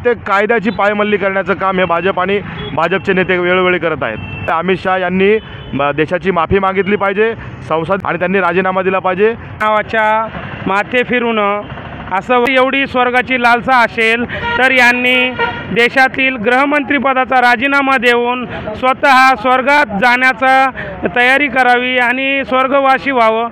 प्रत्येक कायद्याची पायमल्ली करण्याचं काम हे भाजप आणि भाजपचे नेते वेळोवेळी करत आहेत। अमित शहा यांनी देशाची माफी मागितली पाहिजे संसद आणि त्यांनी राजीनामा दिला पाहिजे। नावाच्या माथे फिरून असं एवढी स्वर्गाची लालसा असेल तर यांनी देशातील गृहमंत्रीपदाचा राजीनामा देऊन स्वतः स्वर्गात जाण्याचा तयारी करावी आणि स्वर्गवासी व्हावं।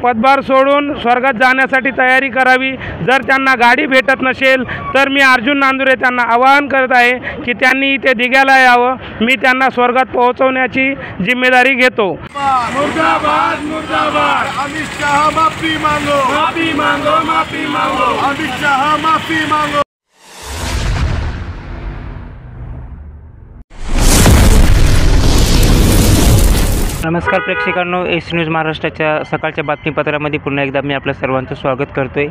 पदभार सोडून स्वर्गात जाण्यासाठी तयारी करावी। जर त्यांना गाडी भेटत नसेल तर मी अर्जुन नांदुरे त्यांना आवाहन करत आहे की त्यांनी इथे दिघ्याला यावं। मी त्यांना स्वर्गात पोहोचवण्याची जिम्मेदारी घेतो। मुर्दाबाद मुर्दाबाद, अमित शाह माफी मांगो, माफी मांगो, माफी मांगो, अमित शाह माफी मांगो। नमस्कार प्रेक्षकांनो, एस न्यूज महाराष्ट्राच्या सकाळच्या बातमीपत्रामध्ये पुन्हा एकदा मी आपल्या सर्वांचं स्वागत करतोय।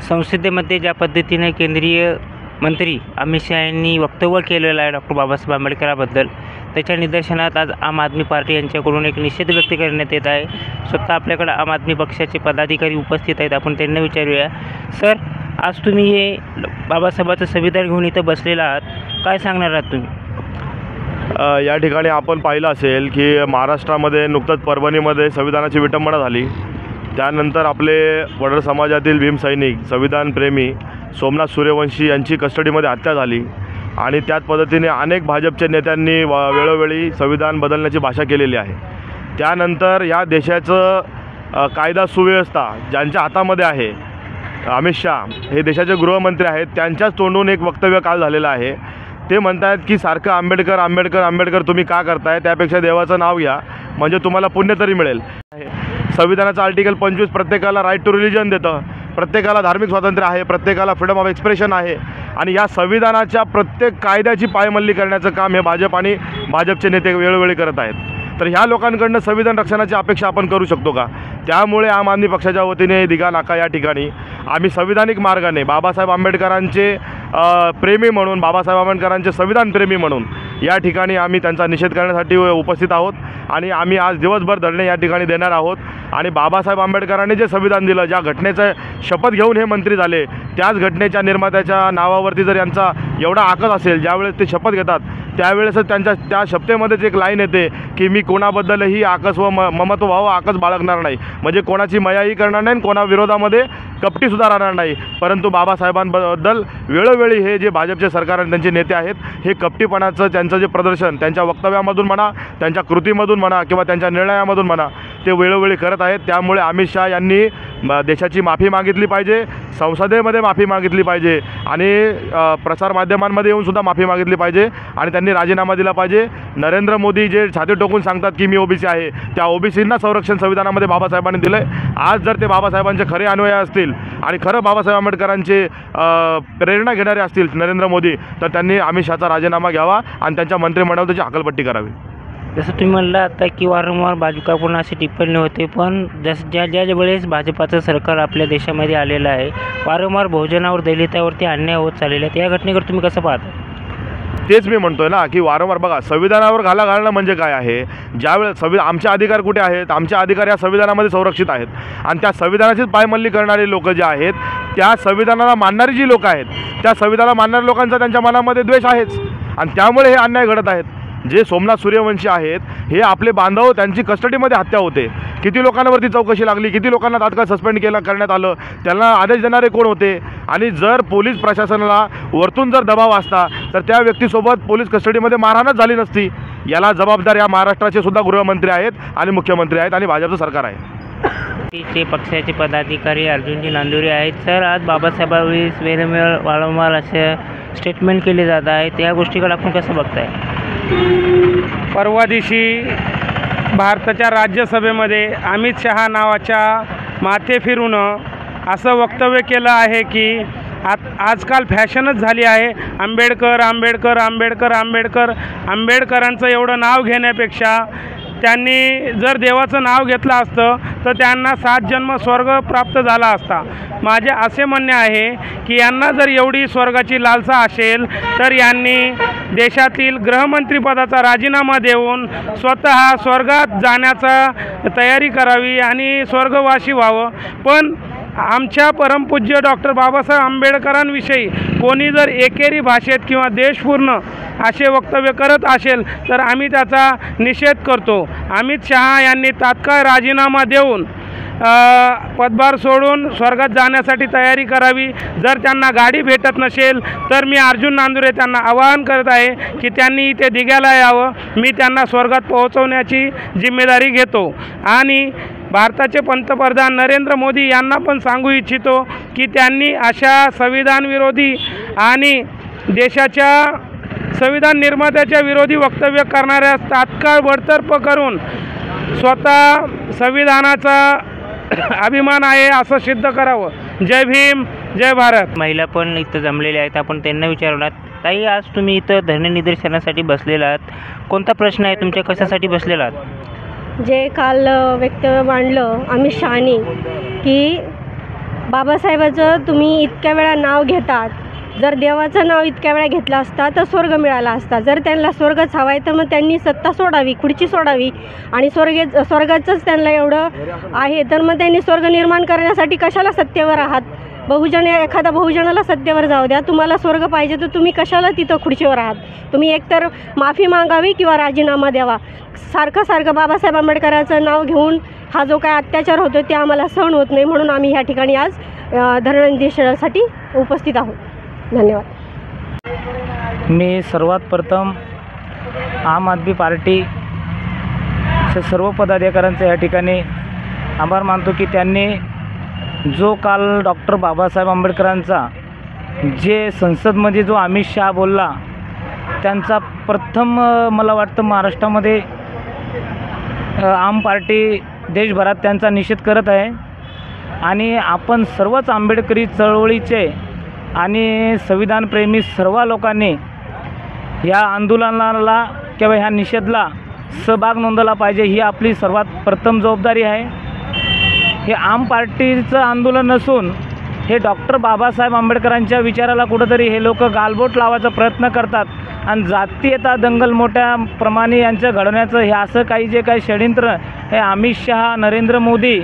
संसदेमध्ये ज्या पद्धतीने केंद्रीय मंत्री अमित शहा यांनी वक्तव्य केलेलं आहे डॉक्टर बाबासाहेब आंबेडकरांबद्दल, त्याच्या निदर्शनात आज आम आदमी पार्टी यांच्याकडून एक निषेध व्यक्त करण्यात येत आहे। स्वतः आपल्याकडे आम आदमी पक्षाचे पदाधिकारी उपस्थित आहेत, आपण त्यांना विचारूया। सर, आज तुम्ही हे बाबासाहेबांचं संविधान घेऊन इथं बसलेला आहात, काय सांगणार आहात तुम्ही? या ठिकाणी आपण पाहिलं असेल की महाराष्ट्रामध्ये नुकतंच परभणीमध्ये संविधानाची विटंबना झाली। त्यानंतर आपले वडर समाजातील भीमसैनिक संविधानप्रेमी सोमनाथ सूर्यवंशी यांची कस्टडीमध्ये हत्या झाली आणि त्याच पद्धतीने अनेक भाजपच्या नेत्यांनी वेळोवेळी संविधान बदलण्याची भाषा केलेली आहे। त्यानंतर या देशाचं कायदा सुव्यवस्था ज्यांच्या हातामध्ये आहे, अमित शहा हे देशाचे गृहमंत्री आहेत, त्यांच्याच तोंडून एक वक्तव्य काल झालेलं आहे। ते म्हणतात की सारखं आंबेडकर आंबेडकर आंबेडकर तुम्ही का करताय, त्यापेक्षा देवाचं नाव घ्या म्हणजे तुम्हाला पुण्य तरी मिळेल। संविधानाचं आर्टिकल 25 प्रत्येकाला राईट टू रिलिजन देतं, प्रत्येकाला धार्मिक स्वातंत्र्य आहे, प्रत्येकाला फ्रीडम ऑफ एक्सप्रेशन आहे आणि या संविधानाच्या प्रत्येक कायद्याची पायमल्ली करण्याचं काम हे भाजप आणि भाजपचे नेते वेळोवेळी करत आहेत। तर ह्या लोकांकडनं संविधान रक्षणाची अपेक्षा आपण करू शकतो का? त्यामुळे आम आदमी पक्षाच्या वतीने दिघा नाका या ठिकाणी आम्ही संविधानिक मार्गाने बाबासाहेब आंबेडकरांचे प्रेमी म्हणून, बाबासाहेब आंबेडकरांचे संविधान प्रेमी म्हणून या ठिकाणी आम्ही त्यांचा निषेध करण्यासाठी उपस्थित आहोत आणि आम्ही आज दिवसभर धरणे या ठिकाणी देणार आहोत। आणि बाबासाहेब आंबेडकरांनी जे संविधान दिलं, ज्या घटनेचं शपथ घेऊन हे मंत्री झाले, त्याच घटनेच्या निर्मात्याच्या नावावरती जर यांचा एवढा आकस असेल, ज्यावेळेस ते शपथ घेतात त्यावेळेसच त्यांच्या त्या शपथेमध्येच एक लाईन येते की मी कोणाबद्दलही आकस व ममत्व व्हावं आकस बाळगणार नाही, म्हणजे कोणाची मयाही करणार नाही, कोणा विरोधामध्ये कपटीसुद्धा राहणार नाही। परंतु बाबासाहेबांबद्दल वेळोवेळी हे जे भाजपचे सरकार आणि त्यांचे नेते आहेत, हे कपटीपणाचं त्यांचं जे प्रदर्शन त्यांच्या वक्तव्यामधून म्हणा, त्यांच्या कृतीमधून म्हणा किंवा त्यांच्या निर्णयामधून म्हणा, ते वेळोवेळी करत आहेत। त्यामुळे अमित शहा यांनी देशाची माफी मागितली पाहिजे, संसदेमध्ये माफी मागितली पाहिजे आणि प्रसारमाध्यमांमध्ये येऊनसुद्धा माफी मागितली पाहिजे आणि त्यांनी राजीनामा दिला पाहिजे। नरेंद्र मोदी जे छाती टोकून सांगतात की मी ओबीसी आहे, त्या ओबीसींना संरक्षण संविधानामध्ये बाबासाहेबांनी दिलं आहे। आज जर ते बाबासाहेबांचे खरे अनुयायी असतील आणि खरं बाबासाहेब आंबेडकरांचे प्रेरणा घेणारे असतील नरेंद्र मोदी, तर त्यांनी अमित शहाचा राजीनामा घ्यावा आणि त्यांच्या मंत्रिमंडळात त्याची हकालपट्टी करावी। जसं तुम्ही म्हणलं आता की वारंवार भाजपाकडून अशी टिप्पणी होते, पण ज्या वेळेस भाजपाचं सरकार आपल्या देशामध्ये आलेलं आहे, वारंवार बहुजनावर दलितावरती अन्याय होत चाललेला आहे, या घटनेकडे तुम्ही कसं पाहता? तेच मी म्हणतोय ना की वारंवार बघा, संविधानावर घाला घालणं म्हणजे काय आहे? ज्यावेळेस आमचे अधिकार कुठे आहेत? आमचे अधिकार या संविधानामध्ये संरक्षित आहेत आणि त्या संविधानाचीच पायमल्ली करणारे लोक जे आहेत, त्या संविधानाला मानणारी जी लोक आहेत, त्या संविधानाला मानणाऱ्या लोकांचा त्यांच्या मनामध्ये द्वेष आहेच आणि त्यामुळे हे अन्याय घडत आहेत। जे सोमनाथ सूर्यवंशी आहेत, हे आपले बांधव, त्यांची कस्टडीमध्ये हत्या होते, किती लोकांवरती चौकशी लागली, किती लोकांना तात्काळ सस्पेंड करण्यात आलं, त्यांना आदेश देणारे कोण होते? आणि जर पोलीस प्रशासनाला वरतून जर दबाव असता तर त्या व्यक्तीसोबत पोलीस कस्टडीमध्ये मारहाणच झाली नसती। याला जबाबदार या महाराष्ट्राचे सुद्धा गृहमंत्री आहेत आणि मुख्यमंत्री आहेत आणि भाजपचं सरकार आहे। ते पक्षाचे पदाधिकारी अर्जुनजी नांदुरे आहेत। सर, आज बाबासाहेबांविषयी वारंवार असे स्टेटमेंट केले जात आहेत, त्या गोष्टीकडे आपण कसं बघताय? परवा दिवशी भारताच्या राज्यसभेमध्ये अमित शहा नावाच्या माथे फिरून असं वक्तव्य केलं आहे की आजकाल फॅशनच झाली आहे, आंबेडकर आंबेडकर आंबेडकर आंबेडकर। आंबेडकरांचं एवढं नाव घेण्यापेक्षा त्यांनी जर देवाचं नाव घेतलं असतं तर त्यांना 7 जन्म स्वर्ग प्राप्त झाला असता। माझे असे म्हणणे आहे की यांना जर एवढी स्वर्गाची लालसा असेल तर यांनी देशातील गृहमंत्रीपदाचा राजीनामा देऊन स्वतः स्वर्गात जाण्याचा तयारी करावी आणि स्वर्गवासी व्हावं। पण आमच्या परमपूज्य डॉक्टर बाबासाहेब आंबेडकरांविषयी कोणी जर एकेरी भाषेत किंवा देशपूर्ण असे वक्तव्य करत असेल तर आम्ही त्याचा निषेध करतो. अमित शहा यांनी तात्काळ राजीनामा देऊन पदभार सोडून स्वर्गात जाण्यासाठी तयारी करावी. जर त्यांना गाडी भेटत नसेल तर मी अर्जुन नांदुरे त्यांना आवाहन करत आहे की त्यांनी इथे दिघ्याला यावं. मी त्यांना स्वर्गात पोहोचवण्याची जिम्मेदारी घेतो. आणि भारताचे पंतप्रधान नरेंद्र मोदी यांना पण सांगू इच्छितो की त्यांनी अशा संविधानविरोधी आणि देशाच्या संविधान निर्मात्याच्या विरोधी वक्तव्य करणाऱ्या तात्काळ बडतर्फ करून स्वतः संविधानाचा अभिमान आहे असं सिद्ध करावं. जय भीम, जय भारत. महिला पण इथं जमलेल्या आहेत, आपण त्यांना विचारणार. ताई, आज तुम्ही इथं धरणे निदर्शनासाठी बसलेला आहात, कोणता प्रश्न आहे तुमच्या, कशासाठी बसलेला आहात? जे काल वक्तव्य मांडलं अमित शहानी की बाबासाहेबाचं तुम्ही इतक्या वेळा नाव घेतात, जर देवाचं नाव इतक्या वेळा घेतलं असता तर स्वर्ग मिळाला असता. जर त्यांना स्वर्गच हवा आहे तर मग त्यांनी सत्ता सोडावी, खुर्ची सोडावी. आणि स्वर्गाचंच त्यांना एवढं आहे तर मग त्यांनी स्वर्ग निर्माण करण्यासाठी कशाला सत्तेवर आहात? एखादा बहुजनाला सत्तेवर जाऊ द्या. तुम्हाला स्वर्ग पाहिजे तर तुम्ही कशाला तिथं खुर्चीवर आहात? तुम्ही एकतर माफी मागावी किंवा राजीनामा द्यावा. सारखं बाबासाहेब आंबेडकरांचं नाव घेऊन हा जो काय अत्याचार होतो ते आम्हाला सहन होत नाही. म्हणून आम्ही ह्या ठिकाणी आज धरणे निदर्शनासाठी उपस्थित आहोत. धन्यवाद. मी सर्वात प्रथम आम आदमी पार्टीचे सर्व पदाधिकाऱ्यांचे या ठिकाणी आभार मानतो की त्यांनी जो काल डॉक्टर बाबासाहेब आंबेडकरांचा जे संसदमध्ये जो अमित शहा बोलला त्यांचा प्रथम मला वाटतं महाराष्ट्रामध्ये आम पार्टी देशभरात त्यांचा निषेध करत आहे. आणि आपण सर्वच आंबेडकरी चळवळीचे आणि संविधानप्रेमी सर्व लोकांनी ह्या आंदोलनाला किंवा ह्या निषेधाला सहभाग नोंदवला पाहिजे, ही आपली सर्वात प्रथम जबाबदारी आहे. हे आम पार्टीचं आंदोलन नसून हे डॉक्टर बाबासाहेब आंबेडकरांच्या विचाराला कुठंतरी हे लोक गालबोट लावायचा प्रयत्न करतात आणि जातीयता दंगल मोठ्या प्रमाणे यांचं घडवण्याचं हे असं काही जे काही षड्यंत्र हे अमित शहा, नरेंद्र मोदी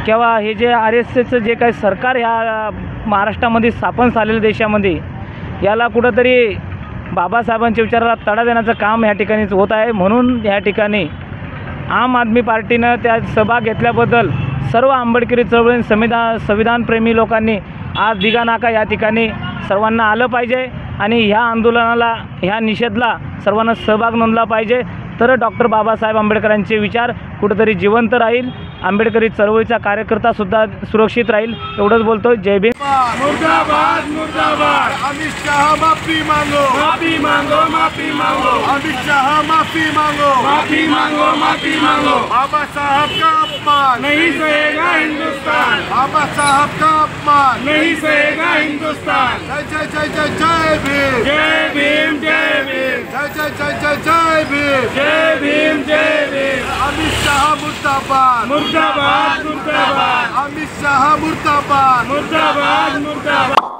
किंवा हे जे RSSचं जे काही सरकार ह्या महाराष्ट्रामध्ये स्थापन झालेलं देशामध्ये याला कुठंतरी बाबासाहेबांच्या विचाराला तडा देण्याचं काम ह्या ठिकाणीच होत आहे. म्हणून ह्या ठिकाणी आम आदमी पार्टीनं त्यात सहभाग घेतल्याबद्दल सर्व आंबेडकरी चळवळी संविधानप्रेमी लोकांनी आज दिघानाका या ठिकाणी सर्वांना आलं पाहिजे आणि ह्या आंदोलनाला ह्या निषेधाला सर्वांना सहभाग नोंदला पाहिजे. तर डॉक्टर बाबासाहेब आंबेडकरांचे विचार कुठेतरी जिवंत राहील, आंबेडकरी चळवळीचा कार्यकर्तासुद्धा सुरक्षित राहील. एवढंच बोलतो. जय भीम. मुर्दाबाद मुर्दाबाद. अमित शहा माफी मांगो, माफी मांगो, माफी मांगो. अमित शहा माफी मांगो, माफी मांगो, माफी मांगो. बाबा साहब का अपमान नहीं सहेगा हिंदुस्तान. बाबा साहब का अपमान नहीं सहेगा हिंदुस्तान. जय जय जय जय जय भीम, जय भीम, जय भीम. जय जय जय जय जय भीम, जय भीम, जय भीम. अमित शहा मुर्दाबाद, मुर्दाबाद, मुर्दाबाद. अमित शहा मुर्दाबाद, मुर्दाबाद, मुर्दाबाद.